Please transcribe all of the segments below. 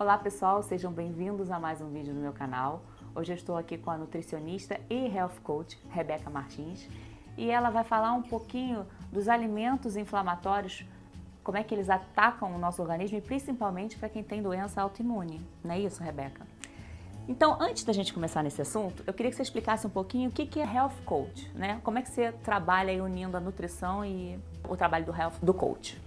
Olá pessoal, sejam bem-vindos a mais um vídeo do meu canal. Hoje eu estou aqui com a nutricionista e health coach, Rebeca Martins, e ela vai falar um pouquinho dos alimentos inflamatórios, como é que eles atacam o nosso organismo e principalmente para quem tem doença autoimune. Não é isso, Rebeca? Então, antes da gente começar nesse assunto, eu queria que você explicasse um pouquinho o que é health coach, né? Como é que você trabalha aí unindo a nutrição e o trabalho do coach?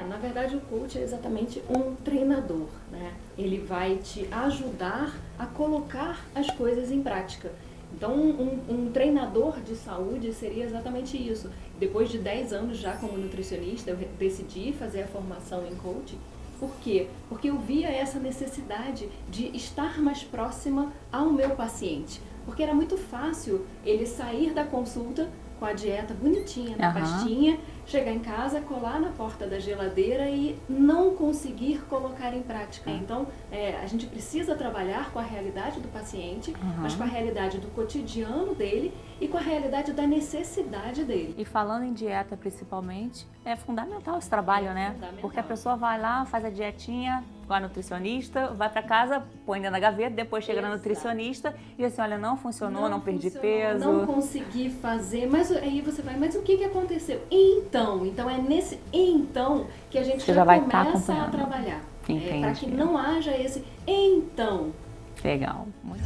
Na verdade o coach é exatamente um treinador, né? Ele vai te ajudar a colocar as coisas em prática. Então um treinador de saúde seria exatamente isso. Depois de 10 anos já como nutricionista, eu decidi fazer a formação em coach. Por quê? Porque eu via essa necessidade de estar mais próxima ao meu paciente. Porque era muito fácil ele sair da consulta com a dieta bonitinha na pastinha, chegar em casa, colar na porta da geladeira e não conseguir colocar em prática. Então, a gente precisa trabalhar com a realidade do paciente, mas com a realidade do cotidiano dele e com a realidade da necessidade dele. E falando em dieta principalmente, é fundamental esse trabalho, né? Fundamental. Porque a pessoa vai lá, faz a dietinha com a nutricionista, vai para casa, põe dentro da gaveta, depois chega na nutricionista e diz assim, olha, não funcionou, não perdi peso. Não consegui fazer, mas aí você vai, mas o que aconteceu? Então é nesse então que a gente já começa a trabalhar. Para que não haja esse então. Legal, muito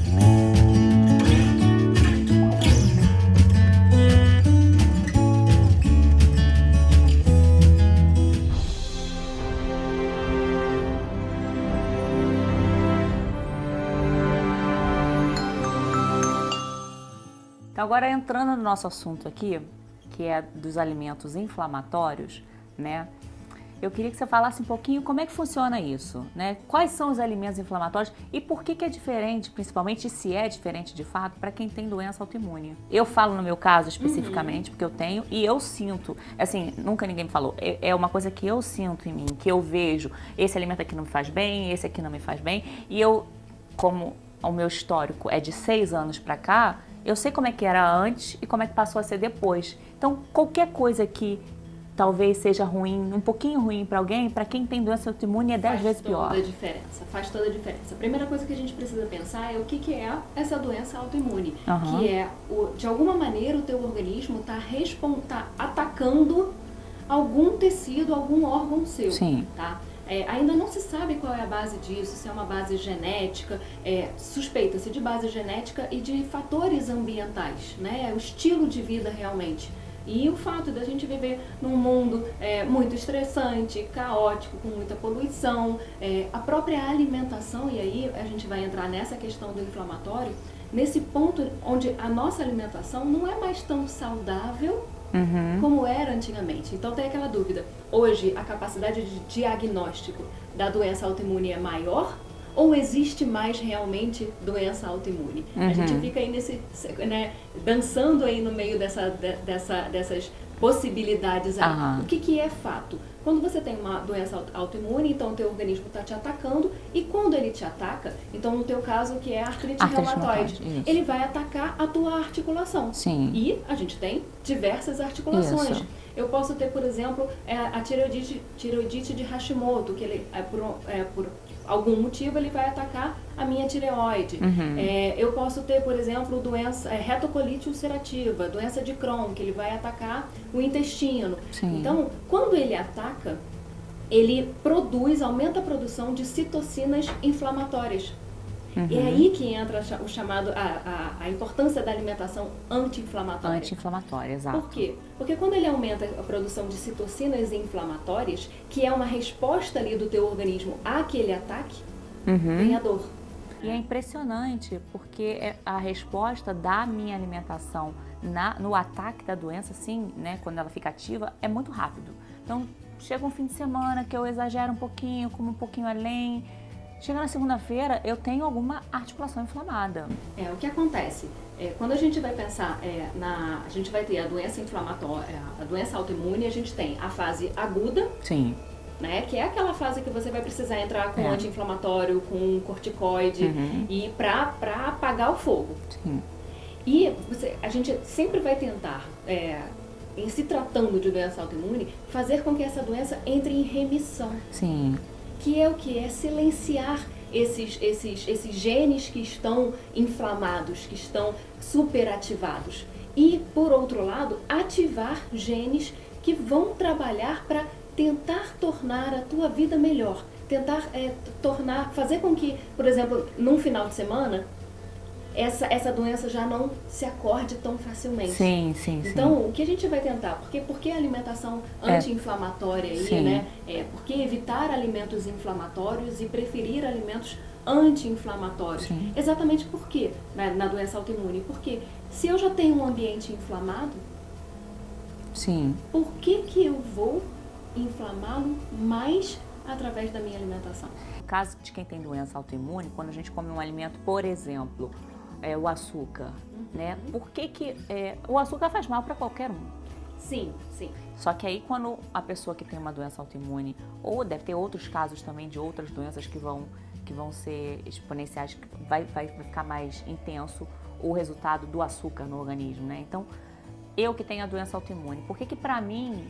Então, agora entrando no nosso assunto aqui, que é dos alimentos inflamatórios, né? Eu queria que você falasse um pouquinho como é que funciona isso, né? Quais são os alimentos inflamatórios e por que é diferente, principalmente se é diferente de fato, para quem tem doença autoimune. Eu falo no meu caso especificamente, porque eu tenho e eu sinto, assim, nunca ninguém me falou, é uma coisa que eu sinto em mim, que eu vejo, esse alimento aqui não me faz bem, esse aqui não me faz bem, e eu, como o meu histórico é de 6 anos para cá, eu sei como é que era antes e como é que passou a ser depois. Então, qualquer coisa que talvez seja ruim, um pouquinho ruim para alguém, para quem tem doença autoimune é 10 vezes pior. Faz toda a diferença. A primeira coisa que a gente precisa pensar é o que é essa doença autoimune. Que é, de alguma maneira, o teu organismo tá atacando algum tecido, algum órgão seu. Sim. Tá? Ainda não se sabe qual é a base disso, se é uma base genética, suspeita-se de base genética e de fatores ambientais, né? O estilo de vida realmente. E o fato da gente viver num mundo muito estressante, caótico, com muita poluição, a própria alimentação, e aí a gente vai entrar nessa questão do inflamatório, nesse ponto onde a nossa alimentação não é mais tão saudável como era antigamente. Então tem aquela dúvida, hoje a capacidade de diagnóstico da doença autoimune é maior ou existe mais realmente doença autoimune? A gente fica aí dançando aí no meio dessas possibilidades aí. O que é fato? Quando você tem uma doença autoimune, então o teu organismo está te atacando e quando ele te ataca, então no teu caso que é artrite reumatoide, ele vai atacar a tua articulação. Sim. E a gente tem diversas articulações. Isso. Eu posso ter, por exemplo, a tireoidite de Hashimoto, que ele por algum motivo ele vai atacar a minha tireoide. Eu posso ter, por exemplo, doença retocolite ulcerativa, doença de Crohn, que ele vai atacar o intestino. Sim. Então, quando ele ataca, ele aumenta a produção de citocinas inflamatórias. E é aí que entra o chamado, a importância da alimentação anti-inflamatória. Anti-inflamatória, exato. Por quê? Porque quando ele aumenta a produção de citocinas inflamatórias, que é uma resposta ali do teu organismo àquele ataque, vem a dor. E é impressionante, porque a resposta da minha alimentação no ataque da doença, assim, né, quando ela fica ativa, é muito rápido. Então, chega um fim de semana que eu exagero um pouquinho, como um pouquinho além. Chega na segunda-feira, eu tenho alguma articulação inflamada. O que acontece? Quando a gente vai pensar, a gente vai ter a doença inflamatória, a doença autoimune, a gente tem a fase aguda. Sim. Né, que é aquela fase que você vai precisar entrar com anti-inflamatório, com corticoide, e para apagar o fogo. Sim. E a gente sempre vai tentar, em se tratando de doença autoimune, fazer com que essa doença entre em remissão. Sim. Que é o que? É silenciar esses genes que estão inflamados, que estão superativados. E, por outro lado, ativar genes que vão trabalhar para tentar tornar a tua vida melhor. Tentar fazer com que, por exemplo, num final de semana, essa doença já não se acorde tão facilmente. Sim. Então, o que a gente vai tentar? Por que a alimentação anti-inflamatória aí, né? Por que evitar alimentos inflamatórios e preferir alimentos anti-inflamatórios? Sim. Exatamente por quê? Na doença autoimune. Porque se eu já tenho um ambiente inflamado, Sim. por que eu vou inflamá-lo mais através da minha alimentação? No caso de quem tem doença autoimune, quando a gente come um alimento, por exemplo, o açúcar, né? Por que o açúcar faz mal para qualquer um? Sim. Só que aí quando a pessoa que tem uma doença autoimune, ou deve ter outros casos também de outras doenças que vão ser exponenciais, que vai ficar mais intenso o resultado do açúcar no organismo, né? Então, eu que tenho a doença autoimune, por que para mim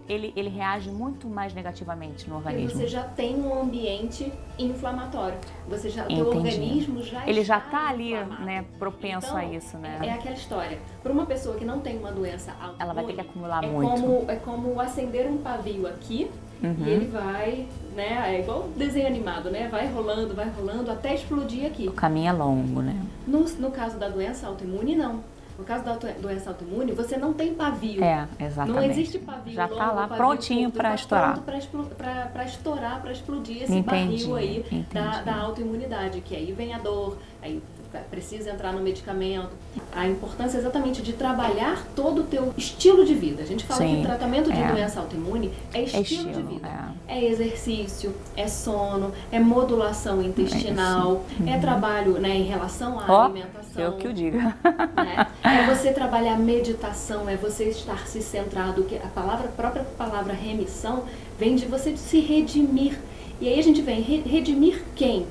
ele reage muito mais negativamente no organismo? Porque você já tem um ambiente inflamatório. Teu organismo já ele já está está ali, inflamado, né, propenso então, a isso, né? É aquela história. Para uma pessoa que não tem uma doença autoimune, ela vai ter que acumular muito. É como acender um pavio aqui e ele vai, né? É igual desenho animado, né? Vai rolando até explodir aqui. O caminho é longo, né? No caso da doença autoimune, não. No caso da doença autoimune, você não tem pavio. Exatamente. Não existe pavio. Já longo, está lá pavio prontinho curto, para estourar. Para estourar, para explodir esse barril aí da autoimunidade, que aí vem a dor, aí precisa entrar no medicamento. A importância exatamente de trabalhar todo o teu estilo de vida. A gente fala que o tratamento de doença autoimune é estilo de vida. É exercício, é sono, é modulação intestinal, é trabalho, né, em relação à alimentação. Eu que o diga. Né? É você trabalhar meditação, é você estar se centrado, que a própria palavra remissão vem de você se redimir. E aí a gente vem, redimir quem?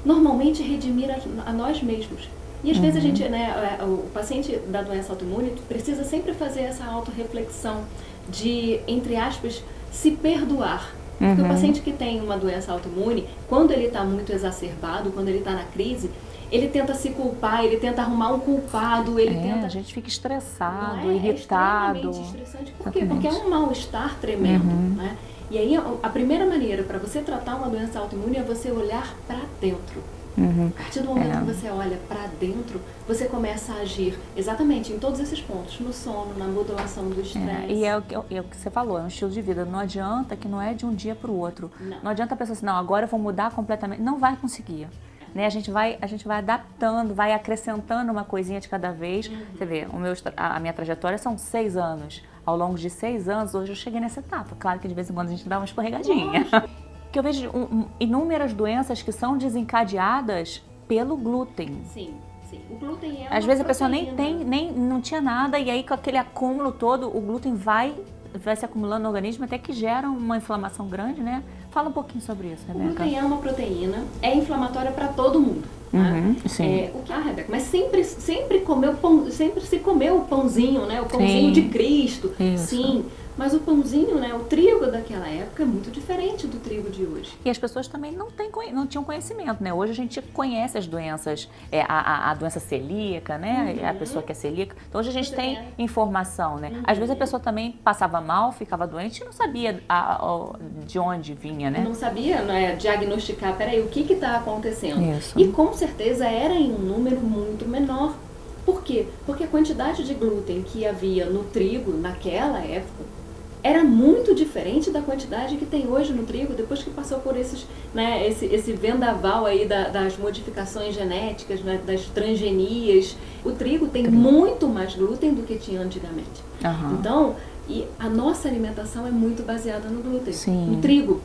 Normalmente redimir a nós mesmos. E às vezes a gente, né, o paciente da doença autoimune precisa sempre fazer essa autorreflexão de, entre aspas, se perdoar. Porque o paciente que tem uma doença autoimune, quando ele está muito exacerbado, quando ele está na crise, ele tenta se culpar, ele tenta arrumar um culpado, a gente fica estressado, irritado. É extremamente estressante. Por quê? Porque é um mal-estar tremendo, né? E aí, a primeira maneira para você tratar uma doença autoimune é você olhar para dentro. A partir do momento que você olha para dentro, você começa a agir exatamente em todos esses pontos, no sono, na modulação do estresse. E é o que você falou, é um estilo de vida. Não adianta que não é de um dia para o outro. Não adianta a pessoa assim, não, agora eu vou mudar completamente. Não vai conseguir. Né? A gente vai adaptando, vai acrescentando uma coisinha de cada vez. Você vê, a minha trajetória são 6 anos. Ao longo de 6 anos, hoje eu cheguei nessa etapa. Claro que de vez em quando a gente dá uma escorregadinha. Que eu vejo inúmeras doenças que são desencadeadas pelo glúten. Sim. O glúten Às vezes a pessoa não tinha nada e aí com aquele acúmulo todo, o glúten vai se acumulando no organismo até que gera uma inflamação grande, né? Fala um pouquinho sobre isso, Rebeca. O glúten é uma proteína, é inflamatória para todo mundo. Sim. Rebeca, mas sempre se comeu o pãozinho, né? O pãozinho de Cristo. Isso. Sim. Mas o pãozinho, né, o trigo daquela época é muito diferente do trigo de hoje. E as pessoas também não tinham conhecimento, né? Hoje a gente conhece as doenças, a doença celíaca, né? A pessoa que é celíaca. Então hoje a gente tem informação, né? Às vezes a pessoa também passava mal, ficava doente e não sabia de onde vinha, né? Não sabia, né, diagnosticar, peraí, o que está acontecendo? Isso. E com certeza era em um número muito menor. Por quê? Porque a quantidade de glúten que havia no trigo naquela época era muito diferente da quantidade que tem hoje no trigo, depois que passou por esse vendaval aí das modificações genéticas, né, das transgenias. O trigo tem muito mais glúten do que tinha antigamente. Então, e a nossa alimentação é muito baseada no glúten, no trigo.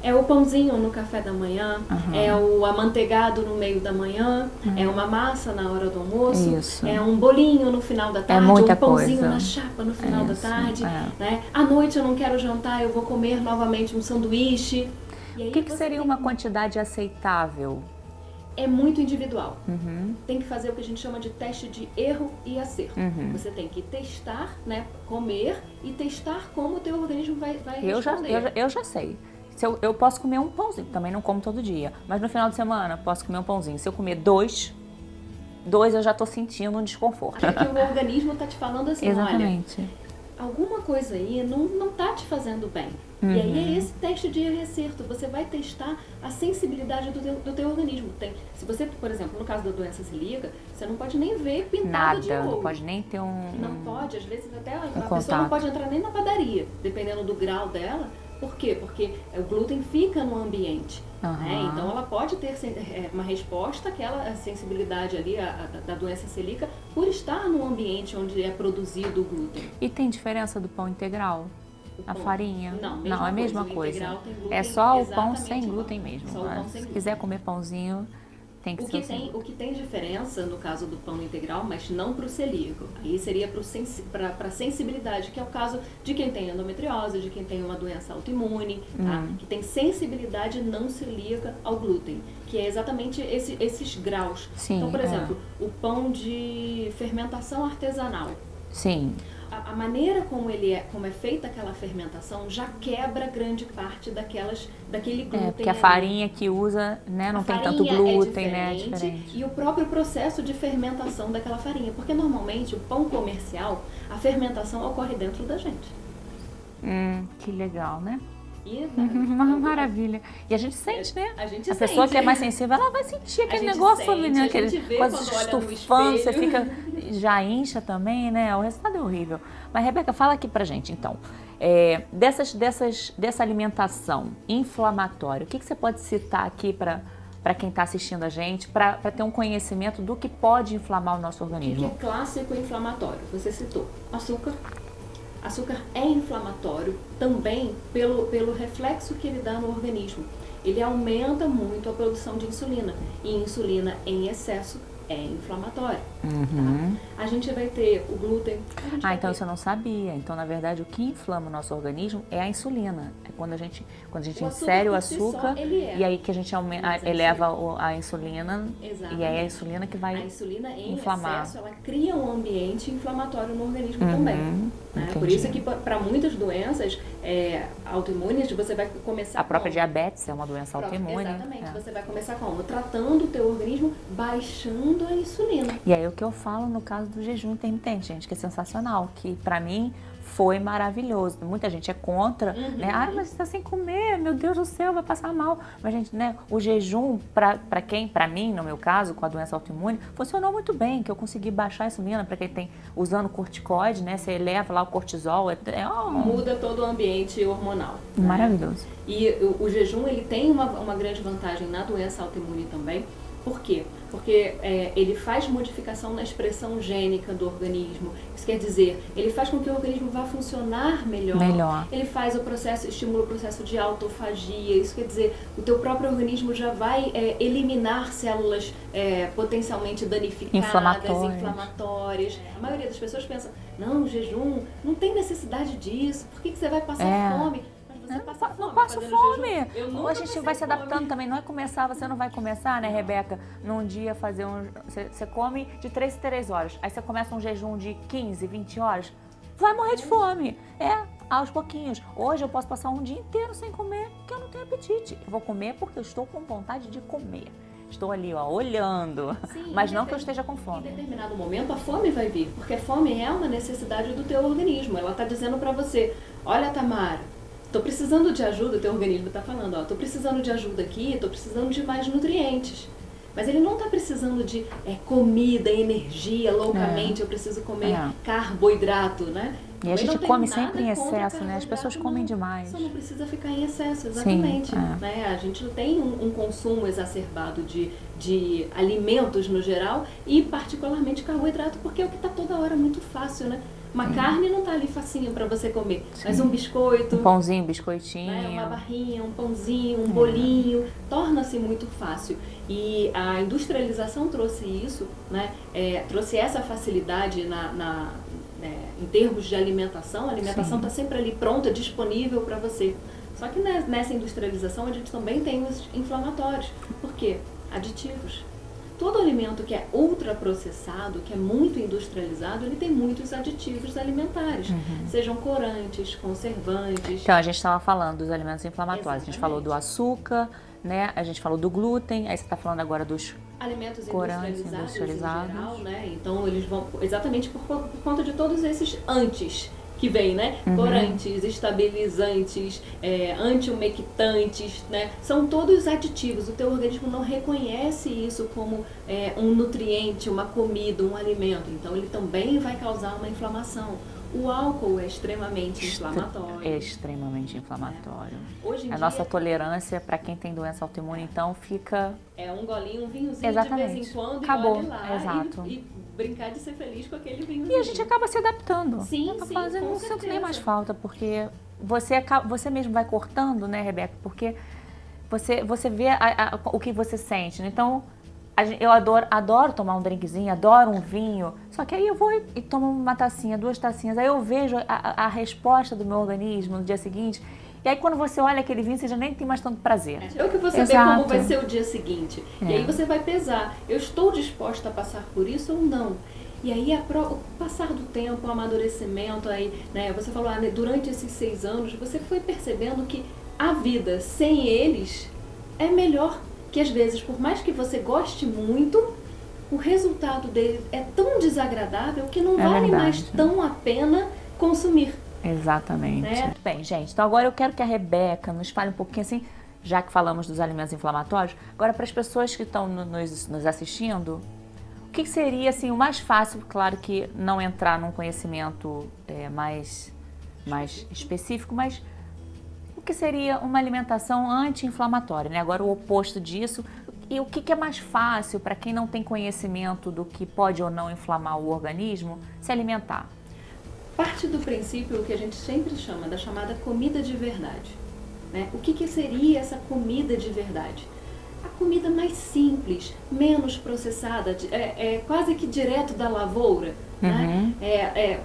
É o pãozinho no café da manhã, é o amanteigado no meio da manhã, é uma massa na hora do almoço, é um bolinho no final da tarde, um pãozinho na chapa no final da tarde. Né? À noite eu não quero jantar, eu vou comer novamente um sanduíche. E aí o que seria uma quantidade aceitável? É muito individual. Tem que fazer o que a gente chama de teste de erro e acerto. Você tem que testar, né, comer e testar como o teu organismo vai responder. Eu já sei. eu posso comer um pãozinho, também não como todo dia, mas no final de semana posso comer um pãozinho. Se eu comer dois eu já tô sentindo um desconforto. É que o organismo tá te falando assim, Exatamente. olha, alguma coisa aí não tá te fazendo bem. E aí é esse teste de reacerto. Você vai testar a sensibilidade do teu organismo. Se você, por exemplo, no caso da doença celíaca, você não pode nem ver pintado de ouro. Não pode nem ter Não pode, às vezes até a pessoa contato. não pode entrar nem na padaria, dependendo do grau dela. Por quê? Porque o glúten fica no ambiente. Né? Então ela pode ter uma resposta àquela sensibilidade ali da doença celíaca por estar no ambiente onde é produzido o glúten. E tem diferença do pão integral? A farinha? Não, é a mesma coisa. coisa. O integral tem glúten, É só o pão exatamente sem igual. glúten mesmo. Só o pão sem Se glúten. quiser comer pãozinho, tem que ser sem glúten. O que tem diferença no caso do pão integral, mas não para o celíaco. Aí seria para sensibilidade, que é o caso de quem tem endometriose, de quem tem uma doença autoimune, tá? Que tem sensibilidade não celíaca ao glúten, que é exatamente esses graus. Sim, então, por exemplo, o pão de fermentação artesanal. Sim. A maneira como é feita aquela fermentação já quebra grande parte daquele glúten. Porque a farinha que usa, né, não tem tanto glúten, né? É diferente. E o próprio processo de fermentação daquela farinha. Porque normalmente o pão comercial, a fermentação ocorre dentro da gente. Que legal, né? E, Uma maravilha. E a gente sente, né? A gente pessoa sente. que é mais sensível, ela vai sentir aquele gente negócio, sente, menina, a gente aquele vê quase quando olha no estufando, você espelho. fica, já incha também, né? O resultado é horrível. Mas, Rebeca, fala aqui pra gente, então, dessa alimentação inflamatória, o que você pode citar aqui para quem está assistindo a gente, para ter um conhecimento do que pode inflamar o nosso O que organismo? é clássico inflamatório? Você citou açúcar. Açúcar é inflamatório também pelo reflexo que ele dá no organismo. Ele aumenta muito a produção de insulina. E insulina em excesso é inflamatório. Tá? A gente vai ter o glúten. Então isso eu não sabia. Então, na verdade, o que inflama o nosso organismo é a insulina. É quando a gente insere o açúcar e aí que a gente eleva a insulina. Exatamente. E aí é a insulina que vai a insulina em inflamar. excesso, ela cria um ambiente inflamatório no organismo também. Né? Por isso que para muitas doenças autoimunes, você vai começar a própria diabetes é uma doença autoimune. Exatamente. Você vai começar como? Tratando o teu organismo, baixando a insulina. E aí o que eu falo no caso do jejum intermitente, gente, que é sensacional, que pra mim foi maravilhoso. Muita gente é contra, né? Mas você tá sem comer, meu Deus do céu, vai passar mal. Mas, gente, né, o jejum, pra mim, no meu caso, com a doença autoimune, funcionou muito bem, que eu consegui baixar a insulina pra quem tem, usando corticoide, né? Você eleva lá o cortisol, muda todo o ambiente hormonal. Maravilhoso. Né? E o jejum, ele tem uma grande vantagem na doença autoimune também. Por quê? Porque ele faz modificação na expressão gênica do organismo. Isso quer dizer, ele faz com que o organismo vá funcionar melhor. Ele faz estimula o processo de autofagia. Isso quer dizer, o teu próprio organismo já vai eliminar células potencialmente danificadas, inflamatórias. A maioria das pessoas pensa, não, jejum, não tem necessidade disso. Por que você vai passar fome? Não passo fome. A gente vai se adaptando também. Não é começar, você não vai começar, né, Rebeca? Num dia fazer Você come de 3 em 3 horas. Aí você começa um jejum de 15, 20 horas. Vai morrer de fome. Aos pouquinhos. Hoje eu posso passar um dia inteiro sem comer, porque eu não tenho apetite. Eu vou comer porque eu estou com vontade de comer. Estou ali, olhando. Sim, mas não que eu esteja com fome. Em determinado momento a fome vai vir, porque a fome é uma necessidade do teu organismo. Ela está dizendo para você, olha, Tamara, tô precisando de ajuda, o teu organismo está falando, tô precisando de ajuda aqui, tô precisando de mais nutrientes. Mas ele não está precisando de comida, energia, loucamente, eu preciso comer carboidrato, né? E a gente come sempre em excesso, né? As pessoas comem demais. Só não precisa ficar em excesso, exatamente. Sim, né? A gente tem um consumo exacerbado de alimentos no geral e particularmente carboidrato, porque é o que está toda hora muito fácil, né? Uma carne não tá ali facinho para você comer, mas um biscoito, um pãozinho, biscoitinho, né, uma barrinha, um pãozinho, um bolinho, torna-se muito fácil. E a industrialização trouxe isso, né? Trouxe essa facilidade em termos de alimentação. A alimentação está sempre ali pronta, disponível para você. Só que nessa industrialização a gente também tem os inflamatórios. Por quê? Aditivos. todo alimento que é ultraprocessado, que é muito industrializado, ele tem muitos aditivos alimentares, sejam corantes, conservantes. Então, a gente estava falando dos alimentos inflamatórios, a gente falou do Exatamente. açúcar, né? A gente falou do glúten, aí você está falando agora dos Alimentos corantes industrializados em geral, né? Então eles vão exatamente por conta de todos esses antes que vem, né? Corantes, estabilizantes, antiumectantes, né? São todos aditivos. O teu organismo não reconhece isso como um nutriente, uma comida, um alimento. Então ele também vai causar uma inflamação. O álcool é extremamente inflamatório. É extremamente inflamatório. Hoje em A dia, nossa tolerância para quem tem doença autoimune, então, fica... é um golinho, um vinhozinho Exatamente. de vez em quando, Acabou. e olhe lá Exato. e brincar de ser feliz com aquele vinhozinho. E a gente acaba se adaptando. Sim, Eu tô sim, falando, eu com não sinto nem certeza. mais falta, porque você mesmo vai cortando, né, Rebeca? Porque você vê o que você sente, né? Então, eu adoro tomar um drinkzinho, adoro um vinho, só que aí eu vou e tomo uma tacinha, 2 tacinhas, aí eu vejo a resposta do meu organismo no dia seguinte, e aí quando você olha aquele vinho, você já nem tem mais tanto prazer. Eu que vou saber Exato. como vai ser o dia seguinte. E aí você vai pesar, eu estou disposta a passar por isso ou não? E aí, o passar do tempo, o amadurecimento, aí, né, você falou, durante esses 6 anos, você foi percebendo que a vida sem eles é melhor, que às vezes, por mais que você goste muito, o resultado dele é tão desagradável que não vale verdade. mais tão a pena consumir. Exatamente. Né? Bem, gente, então agora eu quero que a Rebeca nos fale um pouquinho assim, já que falamos dos alimentos inflamatórios, agora para as pessoas que estão nos assistindo, o que seria assim, o mais fácil, claro que não entrar num conhecimento mais específico, mas o que seria uma alimentação anti-inflamatória, né? Agora o oposto disso, e o que é mais fácil para quem não tem conhecimento do que pode ou não inflamar o organismo se alimentar? Parte do princípio que a gente sempre chama, da chamada comida de verdade. Né? O que seria essa comida de verdade? A comida mais simples, menos processada, quase que direto da lavoura. Né?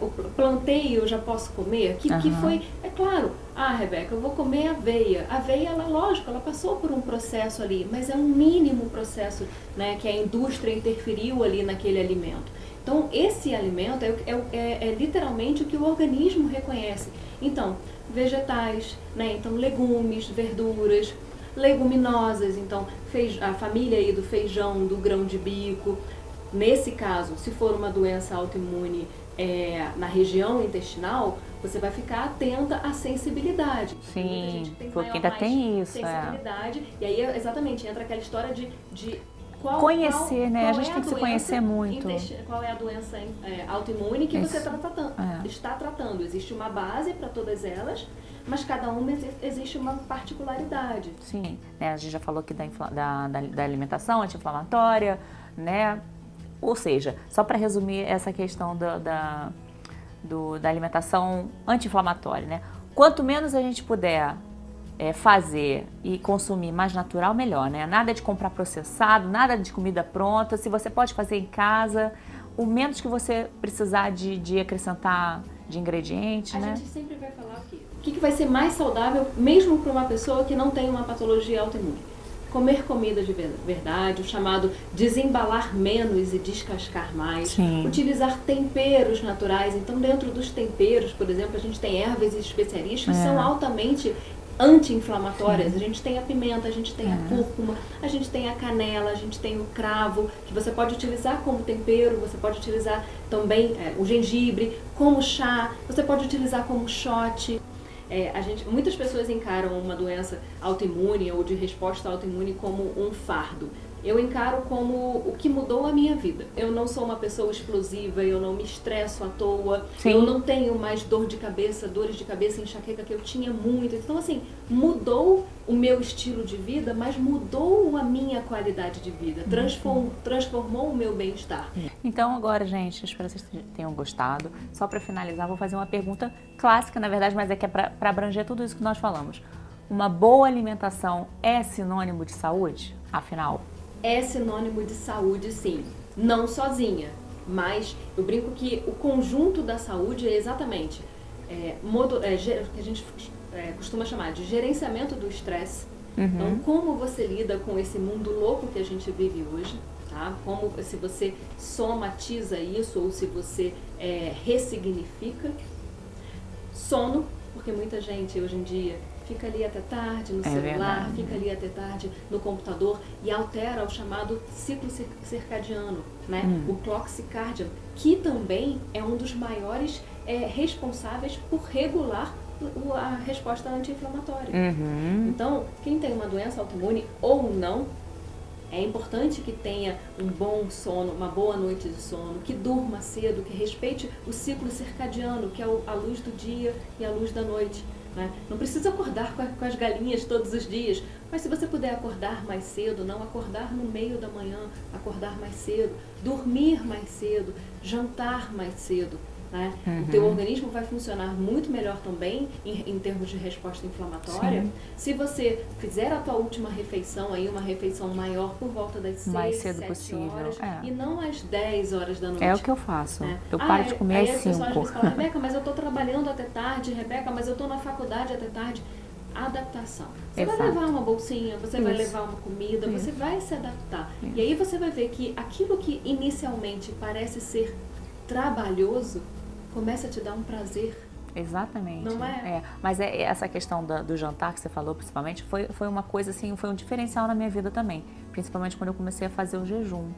O planteio eu já posso comer, que foi, é claro, Rebeca, eu vou comer aveia. A aveia, lógico, ela passou por um processo ali, mas é um mínimo processo, né, que a indústria interferiu ali naquele alimento. Então, esse alimento é literalmente o que o organismo reconhece. Então, vegetais, né? Então, legumes, verduras, leguminosas, então a família aí do feijão, do grão de bico. Nesse caso, se for uma doença autoimune na região intestinal, você vai ficar atenta à sensibilidade. Sim, porque ainda tem isso. Sensibilidade, e aí exatamente entra aquela história de conhecer, né? A gente tem que se doença conhecer muito. Qual é a doença autoimune que você está tratando. Existe uma base para todas elas, mas cada uma existe uma particularidade. Sim, né? A gente já falou aqui da alimentação anti-inflamatória, né? Ou seja, só para resumir essa questão da alimentação anti-inflamatória, né? Quanto menos a gente puder fazer e consumir mais natural, melhor, né? Nada de comprar processado, nada de comida pronta. Se você pode fazer em casa, o menos que você precisar de acrescentar de ingredientes, né? A gente sempre vai falar o quê? O que vai ser mais saudável, mesmo para uma pessoa que não tem uma patologia autoimune? Comer comida de verdade, o chamado desembalar menos e descascar mais. Sim. Utilizar temperos naturais. Então, dentro dos temperos, por exemplo, a gente tem ervas e especiarias que são altamente anti-inflamatórias. A gente tem a pimenta, a gente tem a cúrcuma, a gente tem a canela, a gente tem o cravo, que você pode utilizar como tempero, você pode utilizar também o gengibre, como chá, você pode utilizar como shot. Muitas pessoas encaram uma doença autoimune ou de resposta autoimune como um fardo. Eu encaro como o que mudou a minha vida. Eu não sou uma pessoa explosiva, eu não me estresso à toa, eu não tenho mais dores de cabeça, enxaqueca que eu tinha muito. Então, assim, mudou o meu estilo de vida, mas mudou a minha qualidade de vida, transformou o meu bem-estar. Então agora, gente, espero que vocês tenham gostado. Só para finalizar, vou fazer uma pergunta clássica, na verdade, mas que é para abranger tudo isso que nós falamos. Uma boa alimentação é sinônimo de saúde? Afinal? É sinônimo de saúde, sim. Não sozinha, mas eu brinco que o conjunto da saúde é exatamente o que a gente costuma chamar de gerenciamento do estresse, Então, como você lida com esse mundo louco que a gente vive hoje, tá? Como se você somatiza isso ou se você ressignifica. Sono, porque muita gente hoje em dia fica ali até tarde no celular, fica ali até tarde no computador e altera o chamado ciclo circadiano, né? O clock circadian, que também é um dos maiores responsáveis por regular a resposta anti-inflamatória. Então, quem tem uma doença autoimune ou não, é importante que tenha um bom sono, uma boa noite de sono, que durma cedo, que respeite o ciclo circadiano, que é a luz do dia e a luz da noite. Né? Não precisa acordar com as galinhas todos os dias, mas se você puder acordar mais cedo, não acordar no meio da manhã, acordar mais cedo, dormir mais cedo, jantar mais cedo. Né? O teu organismo vai funcionar muito melhor também em termos de resposta inflamatória. Sim. Se você fizer a tua última refeição, aí uma refeição maior por volta das 6, mais cedo 7 possível. horas e não às 10 horas da noite. É o que eu faço. Né? Eu paro de comer às 5. Aí a pessoa fala, Rebeca, mas eu estou trabalhando até tarde, Rebeca, mas eu estou na faculdade até tarde. Adaptação. Você vai levar uma bolsinha, você vai levar uma comida, você vai se adaptar. E aí você vai ver que aquilo que inicialmente parece ser trabalhoso, começa a te dar um prazer. Exatamente. Não é? Mas essa questão do jantar que você falou, principalmente, foi uma coisa assim, foi um diferencial na minha vida também. Principalmente quando eu comecei a fazer o jejum.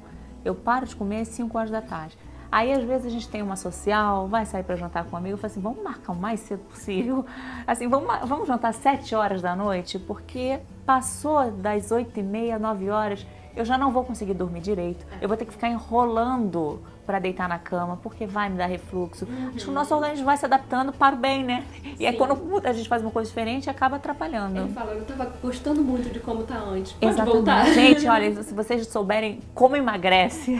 Eu paro de comer às 5 horas da tarde. Aí, às vezes, a gente tem uma social, vai sair para jantar com um amigo, eu falo assim, vamos marcar o mais cedo possível. Assim, vamos jantar às 7 horas da noite, porque passou das 8h30, 9 horas, eu já não vou conseguir dormir direito. Eu vou ter que ficar enrolando para deitar na cama, porque vai me dar refluxo. Acho que o nosso organismo vai se adaptando para o bem, né? E aí quando a gente faz uma coisa diferente, acaba atrapalhando. Ele fala, eu tava gostando muito de como tá antes. Pode Exatamente. voltar. Gente, olha, se vocês souberem como emagrece,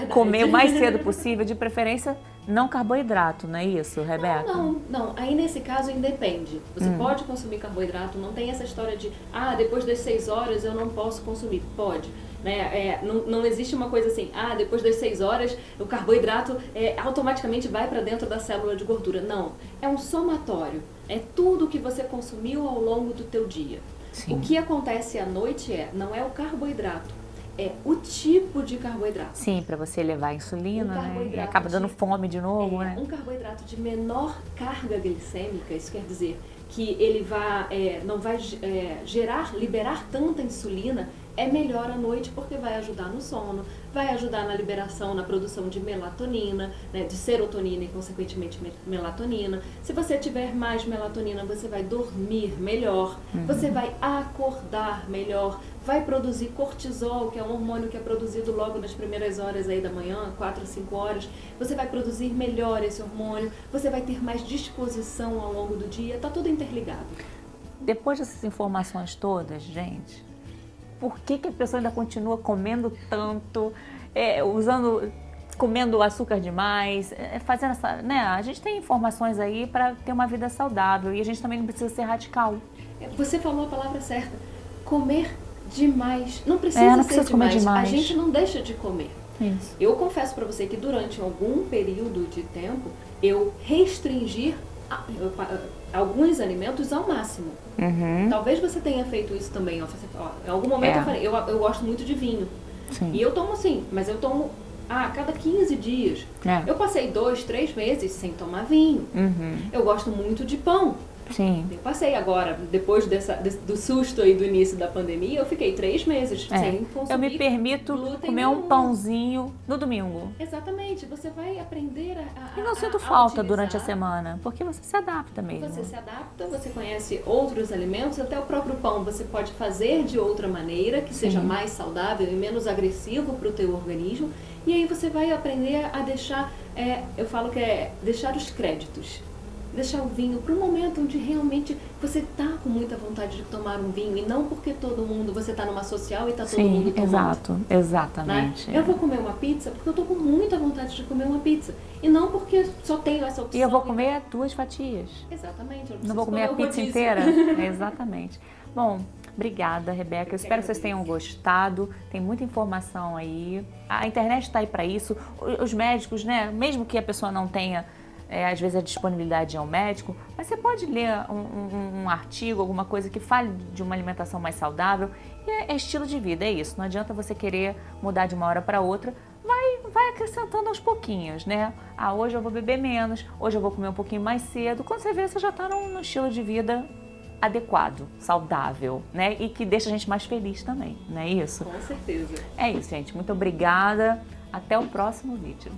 comer o mais cedo possível, de preferência não carboidrato, não é isso, Rebeca? Não. Aí nesse caso independe. Você pode consumir carboidrato, não tem essa história de, depois das 6 horas eu não posso consumir. Pode. Né? Não existe uma coisa assim, depois das 6 horas o carboidrato automaticamente vai para dentro da célula de gordura. Não, é um somatório, é tudo que você consumiu ao longo do teu dia. Sim. O que acontece à noite não é o carboidrato, é o tipo de carboidrato. Não para você elevar a insulina, né? E acaba dando fome de novo, né? Um carboidrato de menor carga glicêmica, isso quer dizer que ele não vai liberar tanta insulina, é melhor à noite porque vai ajudar no sono, vai ajudar na liberação, na produção de melatonina, né, de serotonina e consequentemente melatonina. Se você tiver mais melatonina, você vai dormir melhor, você vai acordar melhor, vai produzir cortisol, que é um hormônio que é produzido logo nas primeiras horas aí da manhã, 4 a 5 horas. Você vai produzir melhor esse hormônio, você vai ter mais disposição ao longo do dia, tá tudo interligado. Depois dessas informações todas, gente, por que a pessoa ainda continua comendo tanto, comendo açúcar demais, fazendo essa, né? A gente tem informações aí para ter uma vida saudável e a gente também não precisa ser radical. Você falou a palavra certa, comer demais, não precisa ser demais, a gente não deixa de comer. Isso. Eu confesso para você que durante algum período de tempo eu restringi alguns alimentos ao máximo. Talvez você tenha feito isso também. Em algum momento eu falei, eu gosto muito de vinho. Sim. E eu tomo sim, mas eu tomo a cada 15 dias. Eu passei 2, 3 meses sem tomar vinho. Eu gosto muito de pão. Sim. Eu passei agora, depois do susto aí do início da pandemia, eu fiquei 3 meses sem consumir. Eu me permito comer um pãozinho no domingo. Exatamente, você vai aprender e não sinto falta durante a semana, porque você se adapta mesmo. Você se adapta, você conhece outros alimentos, até o próprio pão você pode fazer de outra maneira, que seja mais saudável e menos agressivo para o teu organismo. E aí você vai aprender a deixar, eu falo que deixar os créditos. Deixar o vinho para um momento onde realmente você está com muita vontade de tomar um vinho e não porque você está numa social e está todo mundo tomando. Exatamente. Né? Eu vou comer uma pizza porque eu estou com muita vontade de comer uma pizza e não porque só tenho essa opção. E eu vou comer 2 fatias. Exatamente. Não vou comer a pizza inteira. Exatamente. Bom, obrigada, Rebeca. Eu espero que vocês tenham gostado. Tem muita informação aí. A internet está aí para isso. Os médicos, né? Mesmo que a pessoa não tenha às vezes a disponibilidade é um médico, mas você pode ler um artigo, alguma coisa que fale de uma alimentação mais saudável. E é estilo de vida, é isso. Não adianta você querer mudar de uma hora para outra. Vai acrescentando aos pouquinhos, né? Ah, hoje eu vou beber menos, hoje eu vou comer um pouquinho mais cedo. Quando você vê, você já está num estilo de vida adequado, saudável, né? E que deixa a gente mais feliz também, não é isso? Com certeza. É isso, gente. Muito obrigada. Até o próximo vídeo.